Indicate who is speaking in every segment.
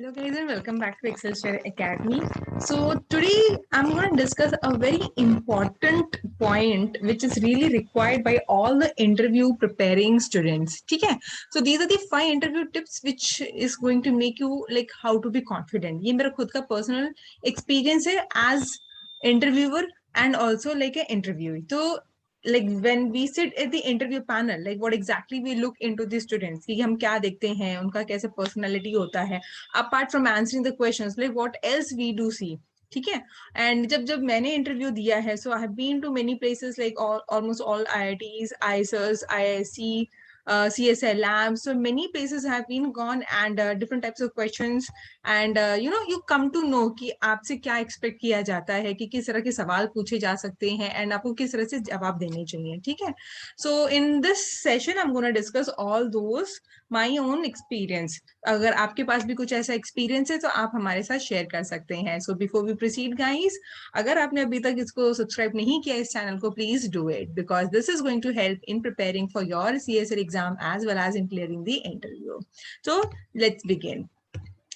Speaker 1: Hello guys and welcome back to Excelshare Academy. So today I'm going to discuss a very important point which is really required by all the interview preparing students. Okay? So these are the 5 interview tips which is going to make you like how to be confident. ये मेरा खुद का personal experience है as interviewer and also like an interviewee. So like when we sit at the interview panel, like what exactly we look into the students, कि हम क्या देखते हैं, उनका कैसे personality होता है, apart from answering the questions, like what else we do see. ठीक है. एंड जब जब मैंने इंटरव्यू दिया है, so I have been to many places like almost all IITs, IISers, IISc, CSL labs, so many places have been gone and different types of questions and you come to know कि आपसे क्या expect किया जाता है, कि किस तरह के सवाल पूछे जा सकते हैं एंड आपको किस तरह से जवाब देने चाहिए. ठीक है. So in this session I am gonna discuss all those my own experience. अगर आपके पास भी कुछ ऐसा एक्सपीरियंस है तो आप हमारे साथ शेयर कर सकते हैं. So before we proceed guys, अगर आपने अभी तक इसको सब्सक्राइब नहीं किया इस चैनल को, please do it because this is going to help in preparing for your CSL exam as well as in clearing the interview. So let's begin.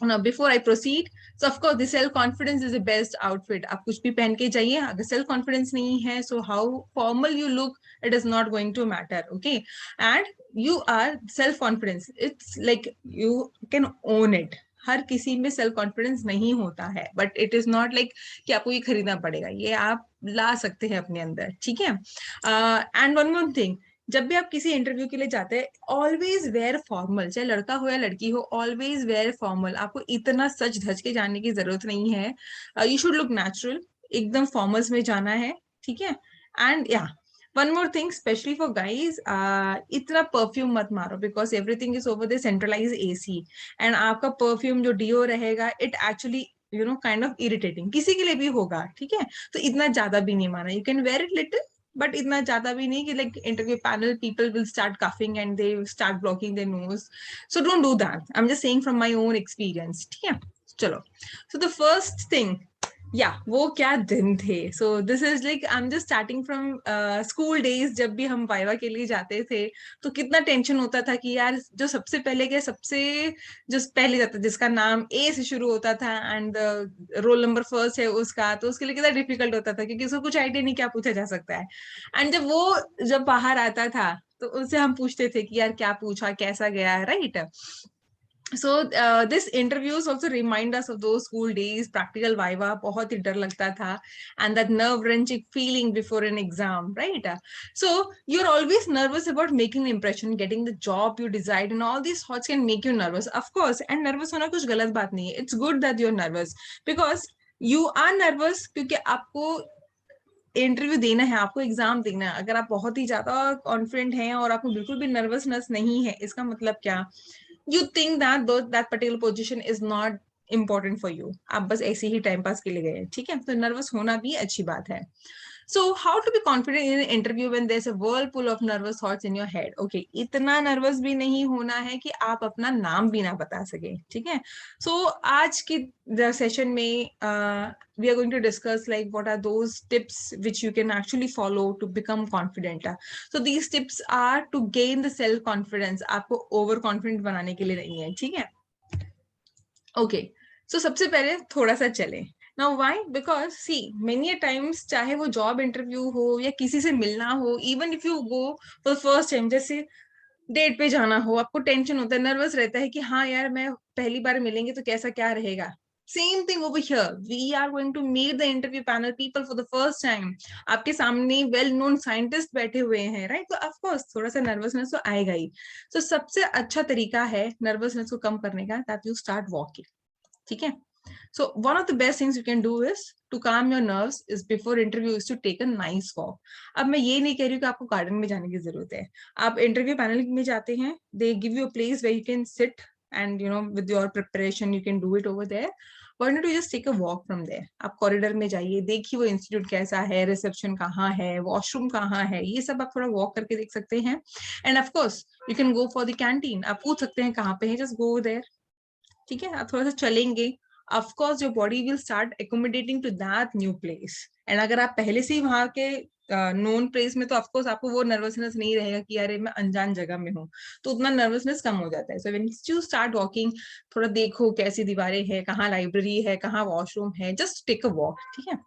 Speaker 1: Now before I proceed, so of course the self confidence is the best outfit. आप कुछ भी पहन के जाइए, अगर self confidence नहीं है, so how formal you look, it is not going to matter. Okay. And you are self confidence, it's like you can own it. हर किसी में सेल्फ कॉन्फिडेंस नहीं होता है, but it is not like कि आपको ये खरीदना पड़ेगा, ये आप ला सकते हैं अपने अंदर. ठीक है. एंड वन मोर थिंग, जब भी आप किसी इंटरव्यू के लिए जाते हैं, ऑलवेज वेयर फॉर्मल, चाहे लड़का हो या लड़की हो, ऑलवेज वेयर फॉर्मल. आपको इतना सच धज के जाने की जरूरत नहीं है. यू शुड लुक नेचुरल, एकदम फॉर्मल्स में जाना है. ठीक है. एंड या one more thing, specially for guys, इतना परफ्यूम मत मारो because everything is over the centralize AC. And आपका परफ्यूम जो डिओ रहेगा, it actually kind of irritating किसी के लिए भी होगा. ठीक है. तो इतना ज्यादा भी नहीं माना. You can wear it little, but इतना ज्यादा भी नहीं कि like interview panel people will start coughing and they start blocking their nose. So don't do that. I am just saying from my own experience. ठीक है. चलो. So the first thing, या वो क्या दिन थे. So this is like I am just starting from school days. जब भी हम वाइवा के लिए जाते थे तो कितना टेंशन होता था कि यार जो सबसे पहले के सबसे जो पहले जाता जिसका नाम A से शुरू होता था एंड रोल नंबर फर्स्ट है उसका, तो उसके लिए कितना डिफिकल्ट होता था क्योंकि उसको कुछ आइडिया नहीं क्या पूछा जा सकता है. एंड जब बाहर आता था तो उससे हम पूछते थे कि यार क्या पूछा, कैसा गया, right. So this interviews also remind us of those school days. Practical viva बहुत ही डर लगता था, and that nerve-wrenching feeling before an exam, right? So you're always nervous about making an impression, getting the job you desired, and all these thoughts can make you nervous, of course. And nervous होना कुछ गलत बात नहीं है. It's good that you're nervous because you are nervous क्योंकि आपको interview देना है, आपको एग्जाम देना है. अगर आप बहुत ही ज्यादा कॉन्फिडेंट हैं और आपको बिल्कुल भी नर्वसनेस नहीं है, इसका मतलब क्या, you think that particular position is not important for you. आप बस ऐसे ही टाइम पास के लिए गए. ठीक है. तो नर्वस होना भी अच्छी बात है. So how to be confident in an interview when there's a whirlpool of nervous thoughts in your head? Okay, इतना नर्वस भी नहीं होना है कि आप अपना नाम भी ना बता सके. ठीक है. So आज की सेशन में we are going to discuss like what are those tips which you can actually follow to become confident. So these tips are to gain the self confidence. आपको over confident बनाने के लिए नहीं है. ठीक है. Okay. So सबसे पहले थोड़ा सा चले. Now why? Because see, many a times चाहे वो जॉब इंटरव्यू हो या किसी से मिलना हो, even if you go for the first time, जैसे डेट पे जाना हो, आपको टेंशन होता है, नर्वस रहता है कि हाँ यार मैं पहली बार मिलेंगे तो कैसा क्या रहेगा. Same thing over here. We are going to meet the interview panel people for the first time. आपके सामने वेल नोन साइंटिस्ट बैठे हुए हैं, राइट. तो ऑफ कोर्स थोड़ा सा नर्वसनेस तो आएगा ही. तो सबसे अच्छा तरीका है नर्वसनेस को कम करने का, दैट यू स्टार्ट वॉकिंग. ठीक है. So one of the best things you can do is to calm your nerves is before interview is to take a nice walk. अब मैं ये नहीं कह रही हूँ कि आपको गार्डन में जाने की जरूरत है. आप इंटरव्यू पैनल में जाते हैं, they give you a place where you can sit and with your preparation you can do it over there. Why not you just take a walk from there? आप कॉरिडोर में जाइए, देखिए वो institute कैसा है, रिसेप्शन कहाँ है, washroom कहाँ है, ये सब आप थोड़ा वॉक करके देख सकते हैं. End of course you can go for the canteen. आप पूछ सकते हैं कहाँ पे है, जस्ट गो देयर. ठीक है. आप थोड़ा सा चलेंगे, of course your body will start accommodating to that new place. and अगर आप पहले से ही वहां के नोन प्लेस में तो ऑफकोर्स आपको वो नर्वसनेस नहीं रहेगा कि अरे मैं अनजान जगह में हूँ, तो उतना नर्वसनेस कम हो जाता है. So when you start walking, थोड़ा देखो कैसी दीवारें हैं, कहाँ लाइब्रेरी है, कहाँ वॉशरूम है, जस्ट टेक अ वॉक. ठीक है.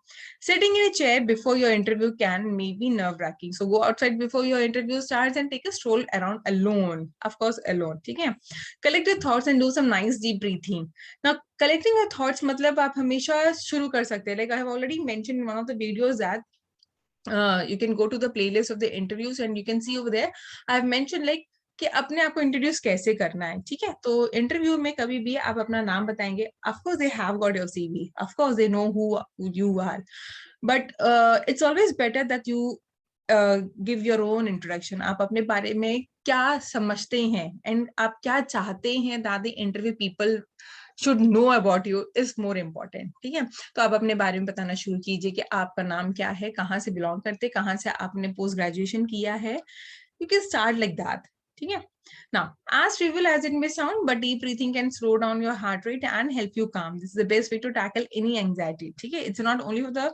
Speaker 1: Sitting in a chair before your interview can may be nerve-wracking. So go outside before your interview starts and take a stroll around alone. Of course, alone. ठीक है. Collect your thoughts and do some nice deep breathing. Now, collecting your thoughts मतलब आप हमेशा शुरू कर सकते हैं. Like I have already mentioned in one of the videos that you can go to the playlist of the interviews and you can see over there. I have mentioned like कि अपने आप को इंट्रोड्यूस कैसे करना है. ठीक है. तो इंटरव्यू में कभी भी आप अपना नाम बताएंगे. Of course they have got your CV, of course they know who you are, but it's always better that you give your own introduction. आप अपने बारे में क्या समझते हैं एंड आप क्या चाहते हैं that the interview people should know about you is more important. ठीक है. तो आप अपने बारे में बताना शुरू कीजिए कि आपका नाम क्या है, कहाँ से बिलोंग करते, कहाँ से आपने पोस्ट ग्रेजुएशन किया है. You can start like that. ठीक है. Now, as trivial as it may sound, but deep breathing can slow down your heart rate and help you calm. This is the best way to tackle any anxiety. ठीक है. It's not only for the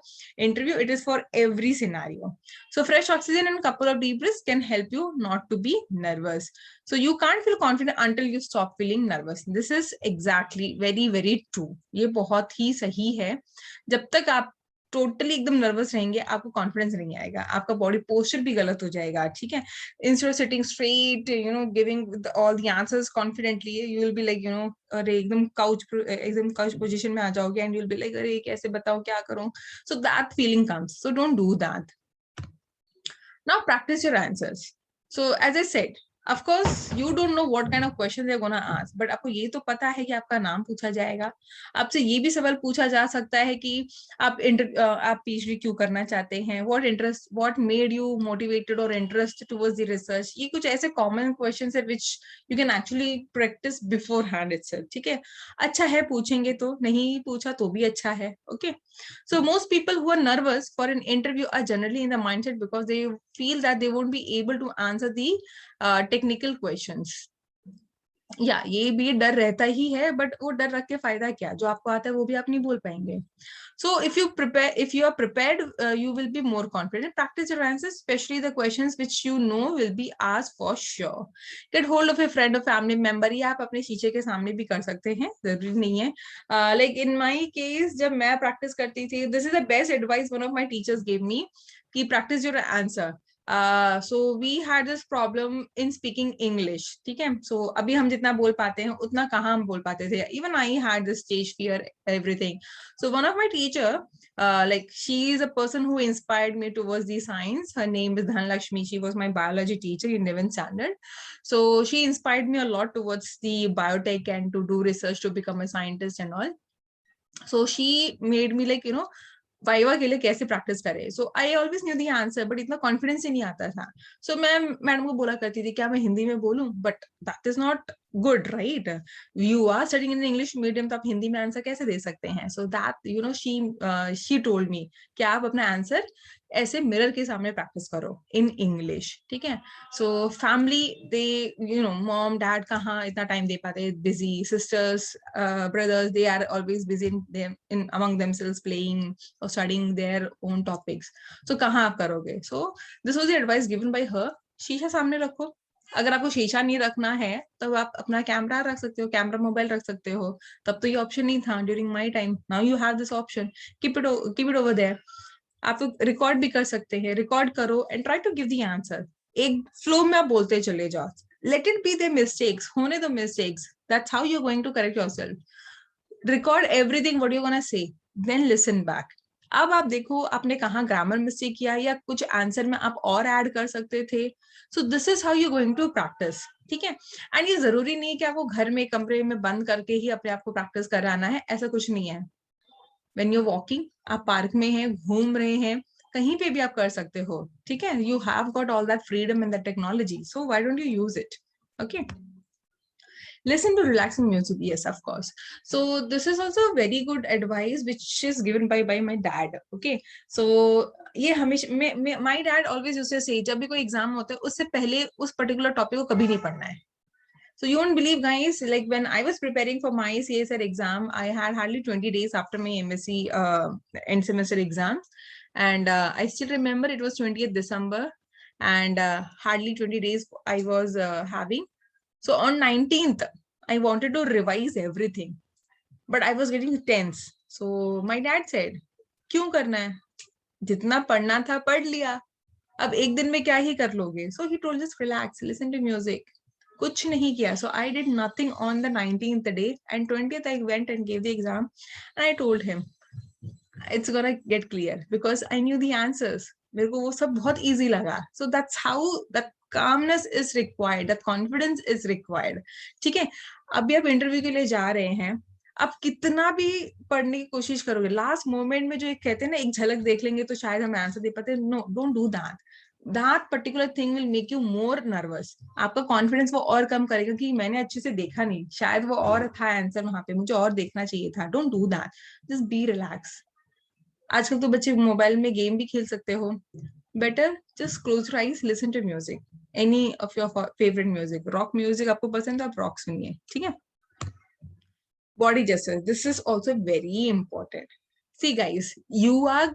Speaker 1: interview, it is for every scenario. So fresh oxygen and couple of deep breaths can help you not to be nervous. So you can't feel confident until you stop feeling nervous. This is exactly very, very true. ये बहुत ही सही है. जब तक आप totally एकदम nervous रहेंगे, आपको कॉन्फिडेंस नहीं आएगा, आपका बॉडी पोस्चर भी गलत हो जाएगा. ठीक है. Instead of sitting straight, giving all the answers confidently, you will be like, अरे एकदम काउच पोजीशन में आ जाओगे and you'll be like, अरे कैसे बताओ, क्या करूं. So that feeling comes. So don't do that. Now practice your answers. So as I said, of course you don't know what kind of questions they're gonna ask, but आपको ये तो पता है कि आपका नाम पूछा जाएगा. आपसे ये भी सवाल पूछा जा सकता है कि आप PhD क्यों करना चाहते हैं, what made you motivated or interested towards the research. ये कुछ ऐसे common questions है which you can actually practice beforehand itself. ठीक है. अच्छा है पूछेंगे तो, नहीं पूछा तो भी अच्छा है. Okay. So most people who are nervous for an interview are generally in the mindset because they feel that they won't be able to answer the technical questions. या ये भी डर रहता ही है, बट वो डर रख के फायदा क्या, जो आपको आता है वो भी आप नहीं बोल पाएंगे. So if you are prepared, you will be more confident. Practice your answers, especially the questions which you know will be asked for sure. Get hold of a friend or family member. या आप अपने शीशे के सामने भी कर सकते हैं, जरूरी नहीं है. Like in my case, जब मैं practice करती थी, this is the best advice one of my teachers gave me, कि practice your answer. So we had this problem in speaking English. ठीक है. So अभी हम जितना बोल पाते हैं उतना कहाँ हम बोल पाते थे. Even I had this stage fear, everything. So one of my teacher, like she is a person who inspired me towards the science. Her name is Dhanlakshmi. She was my biology teacher in 11th standard. So she inspired me a lot towards the biotech and to do research to become a scientist and all. So she made me like, viva के लिए कैसे practice करें. So I always knew the answer, but इतना confidence ही नहीं आता था. सो मैं मैडम को बोला करती थी क्या मैं हिंदी में बोलूं, but that is not good, right. You are studying in English medium, तो आप हिंदी में आंसर कैसे दे सकते हैं. So that she told me कि आप अपना आंसर ऐसे मिरर के सामने प्रैक्टिस करो इन इंग्लिश. ठीक है. So family, they mom dad कहाँ इतना टाइम दे पाते, busy. Sisters, brothers, they are always busy in among themselves playing or studying their own topics. So कहाँ आप करोगे. So this was the advice given by her. शीशा सामने रखो. अगर आपको शीशा नहीं रखना है तो आप अपना कैमरा रख सकते हो, कैमरा मोबाइल रख सकते हो. तब तो ये ऑप्शन नहीं था during my time. Now you have this option. Keep it over there. आप तो रिकॉर्ड भी कर सकते हैं. रिकॉर्ड करो and try to give the answer. एक फ्लो में आप बोलते चले जाओ. Let it be the mistakes, होने दो mistakes. That's how you are going to correct yourself. Record everything what you gonna say, then listen back. अब आप देखो आपने कहाँ ग्रामर मिस्टेक किया या कुछ आंसर में आप और ऐड कर सकते थे. So this is how you going to practice. ठीक है. एंड ये जरूरी नहीं है कि आपको घर में कमरे में बंद करके ही अपने आप को प्रैक्टिस कराना है, ऐसा कुछ नहीं है. व्हेन यू वॉकिंग, आप पार्क में हैं, घूम रहे हैं, कहीं पे भी आप कर सकते हो. ठीक है. You have got all that freedom in that technology, so why don't you use it. Okay. Listen to relaxing music. Yes, of course. So this is also very good advice which is given by my dad. Okay. So ये हमेशा my dad always used to say, जब भी कोई exam होता है उससे पहले उस पर्टिकुलर टॉपिक को कभी नहीं पढ़ना है. So you won't believe, guys, like when I was preparing for my CSR exam, I had hardly 20 days after my MSc end semester exam. And I still remember it was 20th December, and hardly 20 days I was having. So on 19th, I wanted to revise everything, but I was getting tense. So my dad said, क्यों करना है? जितना पढ़ना था पढ़ लिया, अब एक दिन में क्या ही कर लोगे? So he told us, relax, listen to music. कुछ नहीं किया. So I did nothing on the 19th day, and 20th I went and gave the exam, and I told him it's gonna get clear because I knew the answers. मेरे को वो सब बहुत easy लगा. So that's how that calmness is required, that confidence is required. ठीक है, अभी आप इंटरव्यू के लिए जा रहे हैं, आप कितना भी पढ़ने की कोशिश करोगे, लास्ट मोमेंट में जो एक कहते हैं ना, एक झलक देख लेंगे तो शायद हम आंसर दे पाते. No, don't do that. That particular thing will make you more nervous. आपका कॉन्फिडेंस वो और कम करेगा कि मैंने अच्छे से देखा नहीं, शायद वो और था आंसर वहां पे, मुझे और देखना चाहिए था. Don't do that. Just be relax. आजकल तो बच्चे मोबाइल में गेम भी खेल सकते हो. Better just close your eyes, listen to music, any of your favourite music. Rock music आपको पसंद है, आप रॉक सुनिए. ठीक है. Body gesture, this is also very important. See guys, you are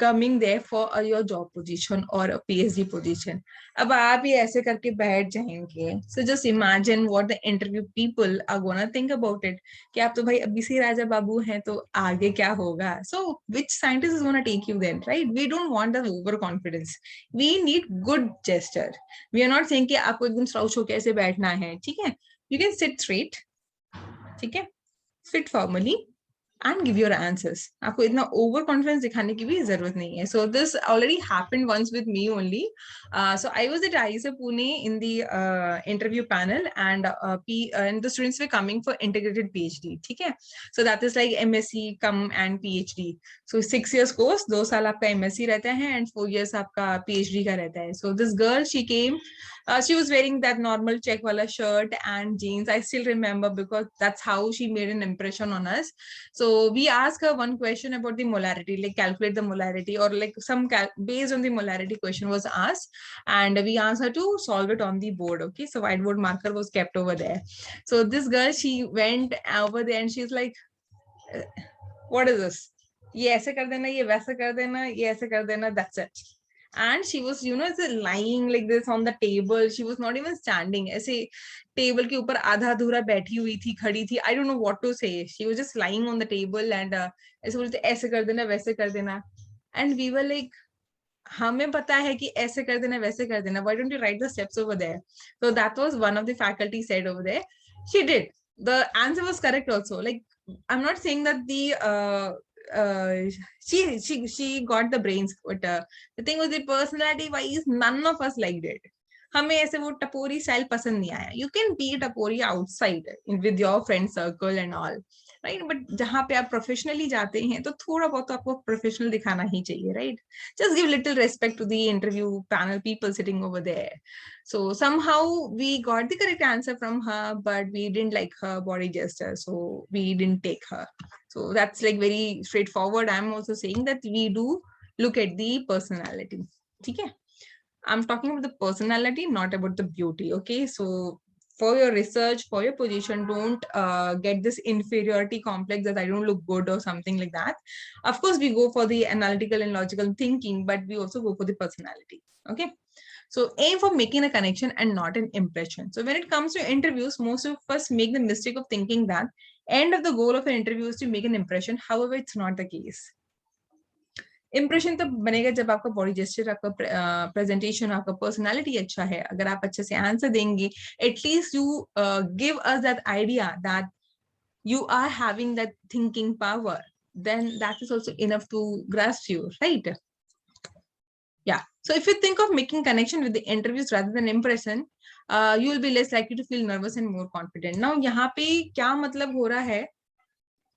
Speaker 1: coming there for your job position or a PhD position. अब आप ये ऐसे करके बैठ जाएंगे. So just imagine what the interview people are gonna think about it. कि आप तो भाई अभी से राजा बाबू हैं, तो आगे क्या होगा? So which scientist is gonna take you then, right? We don't want the overconfidence. We need good gesture. We are not saying कि आपको एकदम slouch होके ऐसे बैठना है. ठीक है? You can sit straight. ठीक है? Sit formally and give your answers. आपको इतना over confidence दिखाने की भी जरूरत नहीं है. So this already happened once with me only. So I was at IISER Pune in the interview panel, and and the students were coming for integrated PhD. ठीक है? So that is like MSc come and PhD. So 6 years course, 2 साल आपका MSc रहता है and 4 years आपका PhD का रहता है. So this girl, she came. She was wearing that normal check wala shirt and jeans. I still remember because that's how she made an impression on us. So we asked her one question about the molarity, like calculate the molarity, or like some based on the molarity question was asked, and we asked her to solve it on the board. Okay, so whiteboard marker was kept over there. So this girl, she went over there and she's like, what is this? ये ऐसे कर देना, ये वैसे कर देना, ये ऐसे कर देना, that's it. And she was, lying like this on the table. She was not even standing. ऐसे टेबल के ऊपर आधा अधूरा बैठी हुई थी, खड़ी थी. I don't know what to say. She was just lying on the table and ऐसे बोलते ऐसे कर देना, वैसे कर देना. And we were like, हमें पता है कि ऐसे कर देना, वैसे कर देना. Why don't you write the steps over there? So that was one of the faculty said over there. She did. The answer was correct also. Like, I'm not saying that she got the brains, but the thing was, the personality wise, none of us liked it. हमें ऐसे वो टपोरी style पसंद नहीं आया. You can be टपोरी outside with your friend circle and all, right? But जहाँ पे आप professionally जाते हैं तो थोड़ा बहुत तो आपको प्रोफेशनल दिखाना ही चाहिए, right? Just give little respect to the interview panel people sitting over there. So somehow we got the correct answer from her, but we didn't like her body gesture, so we didn't take her. So that's like very straightforward. I'm also saying that we do look at the personality. Okay, I'm talking about the personality, not about the beauty. Okay, so for your research, for your position, don't get this inferiority complex that I don't look good or something like that. Of course, we go for the analytical and logical thinking, but we also go for the personality. Okay, so aim for making a connection and not an impression. So when it comes to interviews, most of us make the mistake of thinking that end of the goal of an interview is to make an impression. However, it's not the case. Impression तब बनेगा जब आपका body gesture, आपका presentation, आपका personality अच्छा है. अगर आप अच्छे से आंसर देंगे, at least you give us that idea that you are having that thinking power, then that is also enough to grasp you, right? Yeah. So if you think of making connection with the interviews rather than impression, you will be less likely to feel nervous and more confident. Now यहाँ पे क्या मतलब हो रहा है?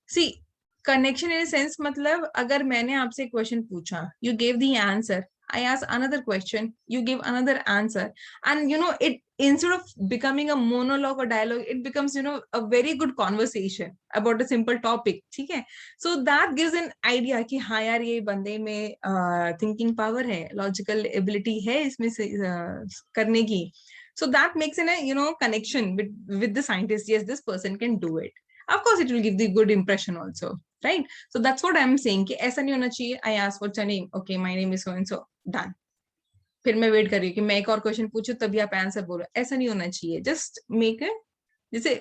Speaker 1: See, connection in a sense मतलब अगर मैंने आपसे क्वेश्चन पूछा, you gave the answer, I ask another question, you give another answer, and it, instead of becoming a monologue or dialogue, it becomes a very good conversation about a simple topic. ठीक है? So that gives an idea कि हाँ यार, ये बंदे में thinking power है, logical ability है इसमें से करने की. So that makes an connection with the scientist. Yes, this person can do it. Of course, it will give the good impression also, right? So that's what I am saying कि ऐसा नहीं होना चाहिए I ask what's your name, okay my name is so and so, done, फिर मैं wait कर रही हूँ कि मैं एक और क्वेश्चन पूछूं तभी आप आंसर बोलो, ऐसा नहीं होना चाहिए. जस्ट मेक इट जैसे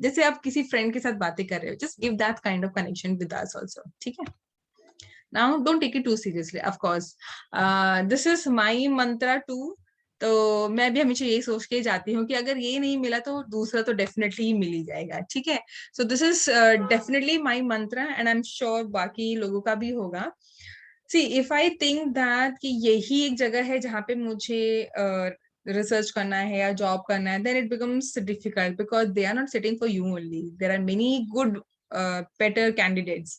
Speaker 1: जैसे आप किसी फ्रेंड के साथ बातें कर रहे हो, just give that kind of connection with us also, ठीक है? Now don't take it too seriously, of course this is my mantra too. तो मैं भी हमेशा यही सोच के जाती हूँ कि अगर ये नहीं मिला तो दूसरा तो डेफिनेटली ही मिल ही जाएगा, ठीक है? सो this is definitely my Mantra and I am sure बाकी लोगों का भी होगा. See if I think that कि यही एक जगह है जहाँ पे मुझे रिसर्च करना है या जॉब करना है, then it becomes difficult because they are not sitting for you only. There are many good better candidates.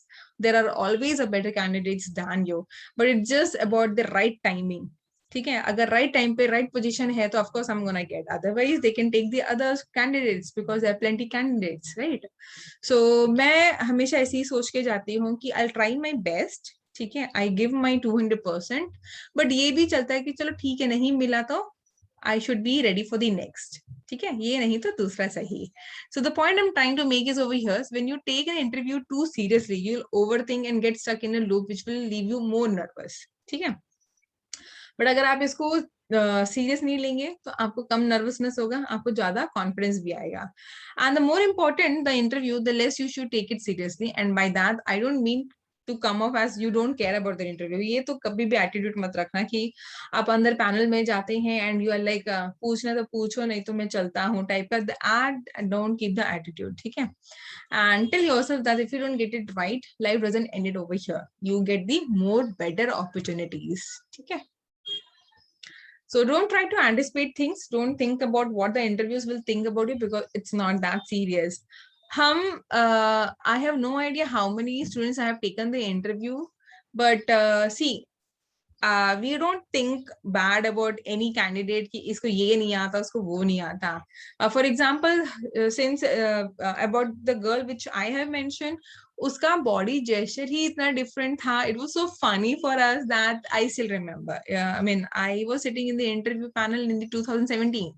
Speaker 1: There are always a better candidates than you, but it's just about the right timing. ठीक है? अगर right time पे right position है तो of course I'm gonna get. Otherwise they can take the other candidates because there are plenty candidates, right? So मैं हमेशा ऐसे ही सोच के जाती हूँ कि I'll try my best. ठीक है? I give my 200%. बट ये भी चलता है कि चलो ठीक है, नहीं मिला तो I should be ready for the next. ठीक है? ये नहीं तो दूसरा सही. So the point I'm trying to make is over here, when you take an interview too seriously, you'll overthink and get stuck in a loop which will leave you more nervous. ठीक है? But अगर आप इसको serious नहीं लेंगे तो आपको कम nervousness होगा, आपको ज्यादा कॉन्फिडेंस भी आएगा. And the more important the interview, the less you should take it seriously. And by that I don't mean to come off as you don't care about the interview. ये तो कभी भी attitude मत रखना कि आप अंदर पैनल में जाते हैं एंड यू आर लाइक पूछना तो पूछो नहीं तो मैं चलता हूँ टाइप का. डोंट कीप द एटीट्यूड, ठीक है? And tell yourself that if you don't get it right, life doesn't end it over here. You get the more better opportunities. Okay. So don't try to anticipate things. Don't think about what the interviews will think about you because it's not that serious. I have no idea how many students I have taken the interview, but see, we don't think bad about any candidate कि इसको ये नहीं आता, उसको वो नहीं आता. For example, since about the girl which I have mentioned, उसका body gesture ही इतना different था. It was so funny for us that I still remember. I mean, I was sitting in the interview panel in the 2017.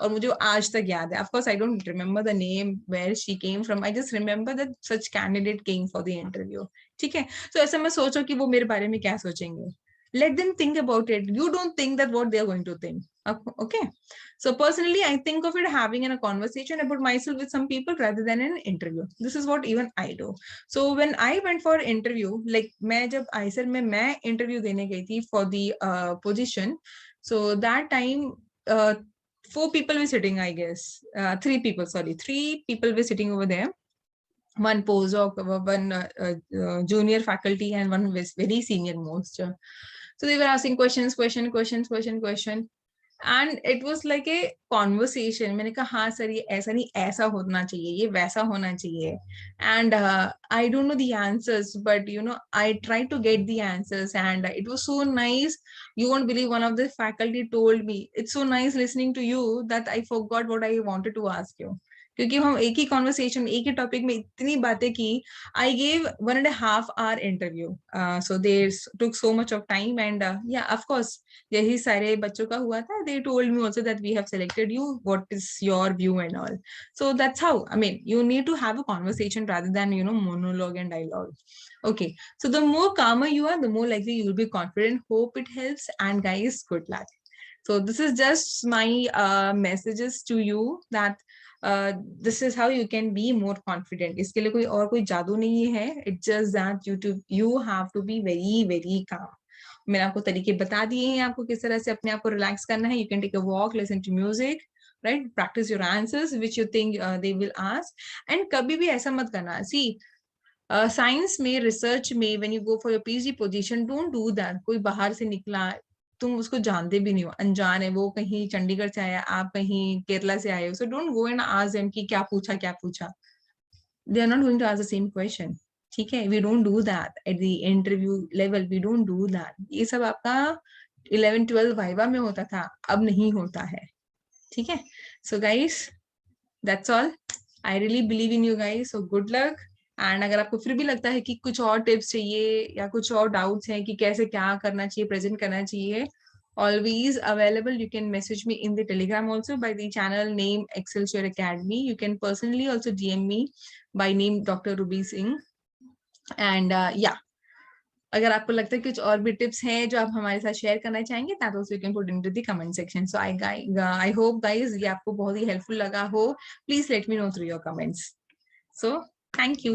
Speaker 1: और मुझे आज तक याद है. Of course, I don't remember the name where she came from. I just remember that such candidate came for the interview. ठीक है? So ऐसा मैं सोचो कि वो मेरे बारे में क्या सोचेंगे. Let them think about it. You don't think that what they are going to think. Okay. So personally, I think of it having a conversation about myself with some people rather than an interview. This is what even I do. So when I went for interview, like मैं जब ISER में मैं interview देने गई थी for the position. So that time 4 people were sitting, I guess. 3 people, sorry. 3 people were sitting over there. One postdoc, one junior faculty, and one was very senior most. So they were asking questions, and it was like a conversation. मैंने कहा हाँ sir ये ऐसा नहीं ऐसा होना चाहिए, ये वैसा होना चाहिए. And I don't know the answers, but you know I tried to get the answers, and it was so nice. You won't believe, one of the faculty told me, it's so nice listening to you that I forgot what I wanted to ask you. क्योंकि हम एक ही conversation एक ही topic में इतनी बातें की. I gave 1.5 hour interview. So they took so much of time and या of course यही सारे बच्चों का हुआ था. They told me also that we have selected you, what is your view and all. So that's how I mean you need to have a conversation rather than you know monologue and dialogue. Okay, so the more calmer you are, the more likely you will be confident. Hope it helps, and guys, good luck. So this is just my messages to you that this is how you can be more confident. इसके लिए कोई और कोई जादू नहीं है. It's just that you have to be very very calm. मैंने आपको तरीके बता दिए हैं आपको किस तरह से अपने आप को रिलैक्स करना है. You can take a walk, listen to music, right? Practice your answers which you think they will ask. And कभी भी ऐसा मत करना. See, साइंस में, रिसर्च में, when you go for your PhD position, don't do that. कोई बाहर से निकला, तुम उसको जानते भी नहीं हो, अनजान है वो, कहीं चंडीगढ़ से आया, आप कहीं केरला से आए हो. So don't go and ask them कि क्या पूछा क्या पूछा. They are not going to ask the same question. ठीक है? We don't do that at the interview level. We don't do that. ये सब आपका 11-12 वाइवा में होता था, अब नहीं होता है. ठीक है? So guys, that's all. I really believe in you guys. So good luck. And अगर आपको फिर भी लगता है कि कुछ और टिप्स चाहिए या कुछ और डाउट्स हैं कि कैसे क्या करना चाहिए, प्रेजेंट करना चाहिए, always available. You can message me in the Telegram also by the channel name Excelsior Academy. You can personally also DM me by name Dr. Ruby Singh. And या अगर आपको लगता है कुछ और भी टिप्स हैं जो आप हमारे साथ शेयर करना चाहेंगे, that also you can put into the comment section. So I hope guys ये आपको बहुत ही हेल्पफुल लगा हो. Please let me know through your comments. So thank you.